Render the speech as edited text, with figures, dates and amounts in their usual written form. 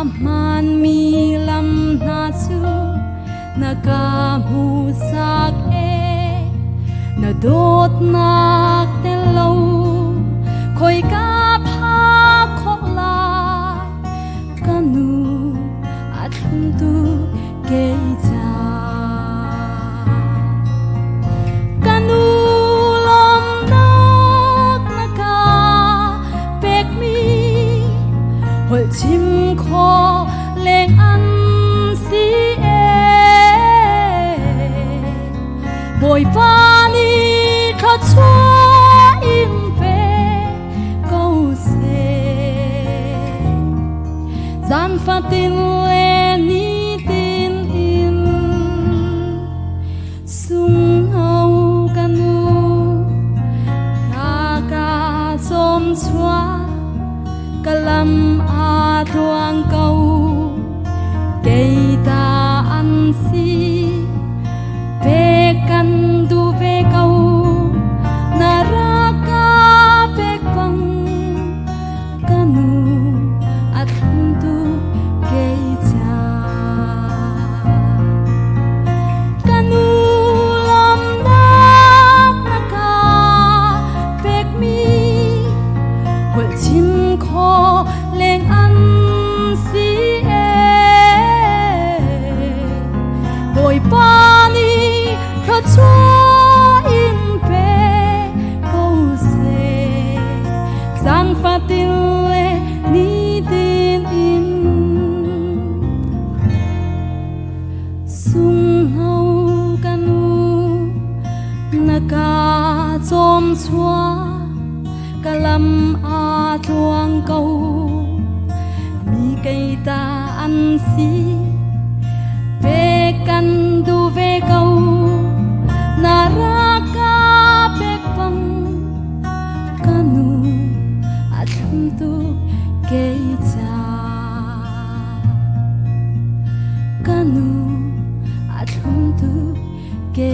man mi lam na chu na ka mu sak e na dot nak te lo khoi ka pha kho la kanu athum tu ke cha kanu lom nak na ka pek mi hol chim kho leng an si e boy pa ni kha chua im pe ko se zan fa tin le ni tin in sung hau kanu ka ka chom chua kalam a thuang câu cây ta ăn si về căn du về câu na ra ka pek pang kanu at tu cây cha kanu lam nak na ka pek mi hol chim kho leng an si e boy pa ni kha chua in pe ko se san fa tin le ni tin in sung hau kanu na ka chom chua kalam a thuang câu mi cây ta ăn si về căn du về câu na ra ka pek pang kanu athum tu ke cha kanu athum tu ke